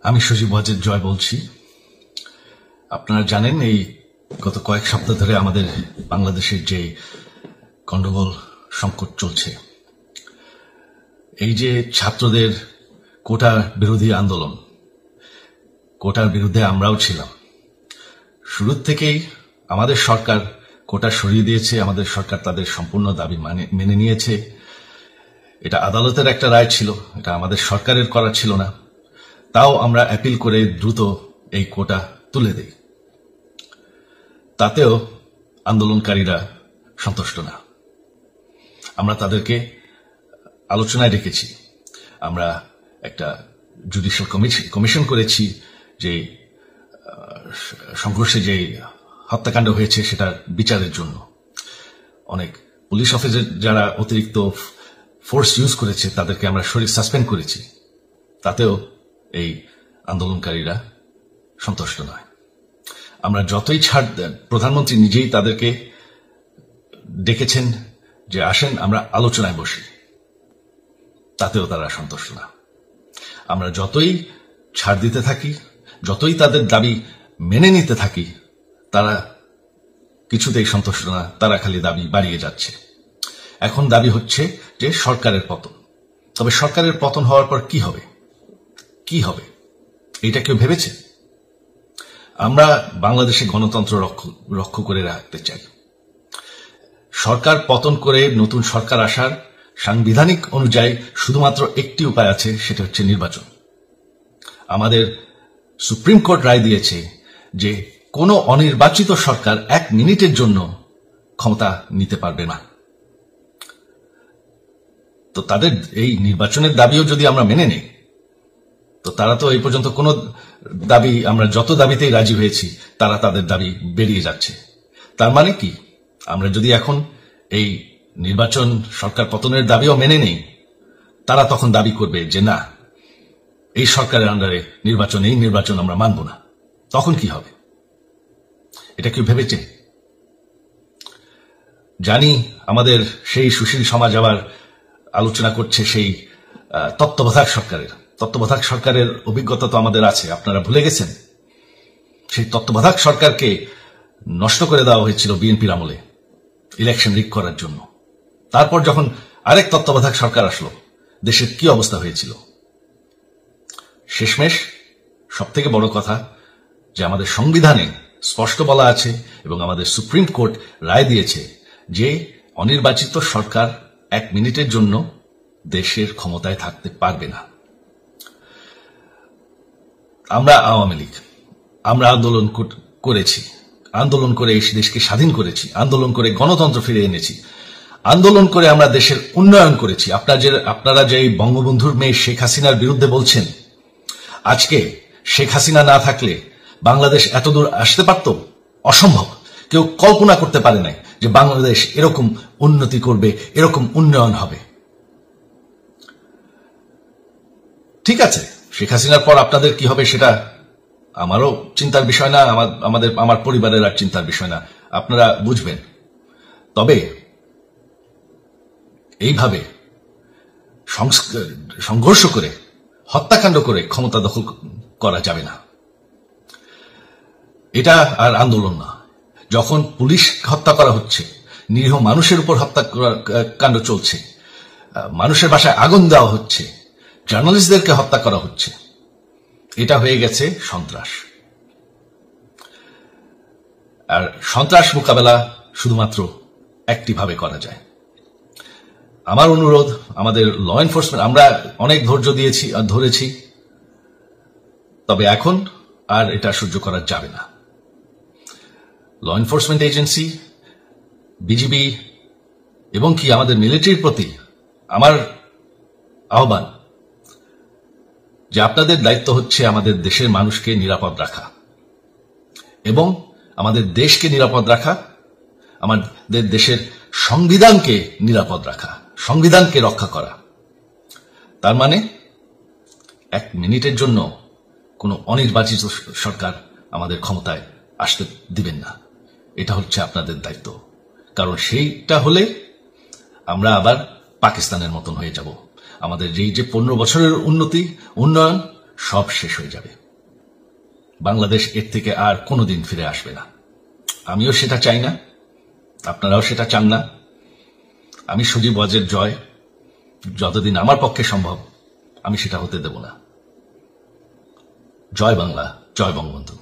আমি সজীব ওয়াজেদ জয় বলছি। আপনারা জানেন এই গত কয়েক সপ্তাহ ধরে আমাদের বাংলাদেশের যে গন্ডগোল সংকট চলছে, এই যে ছাত্রদের কোটা বিরোধী আন্দোলন, কোটার বিরুদ্ধে আমরাও ছিলাম। শুরু থেকেই আমাদের সরকার কোটা সরিয়ে দিয়েছে, আমাদের সরকার তাদের সম্পূর্ণ দাবি মেনে নিয়েছে। এটা আদালতের একটা রায় ছিল, এটা আমাদের সরকারের করা ছিল না। তাও আমরা অ্যাপিল করে দ্রুত এই কোটা তুলে দেই। তাতেও আন্দোলনকারীরা সন্তুষ্ট না। আমরা তাদেরকে আলোচনায় রেখেছি। আমরা একটা জুডিশিয়াল কমিশন করেছি যে সংঘর্ষে যে হত্যাকাণ্ড হয়েছে সেটার বিচারের জন্য। অনেক পুলিশ অফিসার যারা অতিরিক্ত ফোর্স ইউজ করেছে তাদেরকে আমরা সাসপেন্ড করেছি। তাতেও এই আন্দোলনকারীরা সন্তুষ্ট নয়। আমরা যতই ছাড় দেন, প্রধানমন্ত্রী নিজেই তাদেরকে ডেকেছেন যে আসেন আমরা আলোচনায় বসি, তাতেও তারা সন্তুষ্ট না। আমরা যতই ছাড় দিতে থাকি, যতই তাদের দাবি মেনে নিতে থাকি, তারা কিছুতেই সন্তুষ্ট না, তারা খালি দাবি বাড়িয়ে যাচ্ছে। এখন দাবি হচ্ছে যে সরকারের পতন। তবে সরকারের পতন হওয়ার পর কি হবে, কি হবে এটা কেউ ভেবেছে? আমরা বাংলাদেশে গণতন্ত্র রক্ষা করে রাখতে চাই। সরকার পতন করে নতুন সরকার আসার সাংবিধানিক অনুযায়ী শুধুমাত্র একটি উপায় আছে, সেটা হচ্ছে নির্বাচন। আমাদের সুপ্রিম কোর্ট রায় দিয়েছে যে কোনো অনির্বাচিত সরকার 1 মিনিটের জন্য ক্ষমতা নিতে পারবে না। তো তাদের এই নির্বাচনের দাবিও যদি আমরা মেনে নেই, তো তারা তো এই পর্যন্ত কোনো দাবি, আমরা যত দাবিতেই রাজি হয়েছি তারা তাদের দাবি বেরিয়ে যাচ্ছে। তার মানে কি, আমরা যদি এখন এই নির্বাচন সরকার পতনের দাবিও মেনে নেই, তারা তখন দাবি করবে যে না, এই সরকারের আন্ডারে নির্বাচন, এই নির্বাচন আমরা মানব না। তখন কি হবে এটা কেউ ভেবেছে? জানি আমাদের সেই সুশীল সমাজ আবার আলোচনা করছে সেই তত্ত্বাবধায়ক সরকারের অভিজ্ঞতা তো আমাদের আছে, আপনারা ভুলে গেছেন? সেই তত্ত্বাবধায়ক সরকারকে নষ্ট করে দেওয়া হয়েছিল বিএনপির আমলে ইলেকশন রিগ করার জন্য। তারপর যখন আরেক তত্ত্বাবধায়ক সরকার আসলো, দেশের কি অবস্থা হয়েছিল। শেষমেশ সব থেকে বড় কথা যে আমাদের সংবিধানে স্পষ্ট বলা আছে এবং আমাদের সুপ্রিম কোর্ট রায় দিয়েছে যে অনির্বাচিত সরকার 1 মিনিটের জন্য দেশের ক্ষমতায় থাকতে পারবে না। আমরা আওয়ামী লীগ, আমরা আন্দোলন করেছি, আন্দোলন করে এই দেশকে স্বাধীন করেছি, আন্দোলন করে গণতন্ত্র ফিরে এনেছি, আন্দোলন করে আমরা দেশের উন্নয়ন করেছি। আপনারা যে বঙ্গবন্ধুর মেয়ে শেখ হাসিনার বিরুদ্ধে বলছেন, আজকে শেখ হাসিনা না থাকলে বাংলাদেশ এতদূর আসতে পারত? অসম্ভব। কেউ কল্পনা করতে পারে নাই যে বাংলাদেশ এরকম উন্নতি করবে, এরকম উন্নয়ন হবে। ঠিক আছে, শেখ হাসিনার পর আপনাদের কি হবে সেটা আমারও চিন্তার বিষয় না, আমার পরিবারের আর চিন্তার বিষয় না, আপনারা বুঝবেন। তবে এইভাবে সংঘর্ষ করে, হত্যাকাণ্ড করে ক্ষমতা দখল করা যাবে না। এটা আর আন্দোলন না। যখন পুলিশ হত্যা করা হচ্ছে, নিরীহ মানুষের উপর হত্যাকাণ্ড চলছে, মানুষের বাসায় আগুন দেওয়া হচ্ছে, জার্নালিস্টদেরকে হত্যা করা হচ্ছে, এটা হয়ে গেছে সন্ত্রাস। আর সন্ত্রাস মোকাবেলা শুধুমাত্র একটিভাবে করা যায়। আমার অনুরোধ, আমাদের ল এনফোর্সমেন্ট, আমরা অনেক ধৈর্য ধরেছি, তবে এখন আর এটা সহ্য করা যাবে না। ল এনফোর্সমেন্ট এজেন্সি, বিজিবি এবং কি আমাদের মিলিটারির প্রতি আমার আহ্বান যে আপনাদের দায়িত্ব হচ্ছে আমাদের দেশের মানুষকে নিরাপদ রাখা এবং আমাদের দেশকে নিরাপদ রাখা, আমাদের দেশের সংবিধানকে নিরাপদ রাখা, সংবিধানকে রক্ষা করা। তার মানে 1 মিনিটের জন্য কোনো অনির্বাচিত সরকার আমাদের ক্ষমতায় আসতে দিবেন না। এটা হচ্ছে আপনাদের দায়িত্ব। কারণ সেইটা হলে আমরা আবার পাকিস্তানের মতন হয়ে যাব। আমাদের যে 15 বছরের উন্নয়ন সব শেষ হয়ে যাবে। বাংলাদেশ এর থেকে আর কোনোদিন ফিরে আসবে না। আমিও সেটা চাই না, আপনারাও সেটা চান না। আমি সজীব ওয়াজের জয় যতদিন আমার পক্ষে সম্ভব আমি সেটা হতে দেব না। জয় বাংলা, জয় বঙ্গবন্ধু।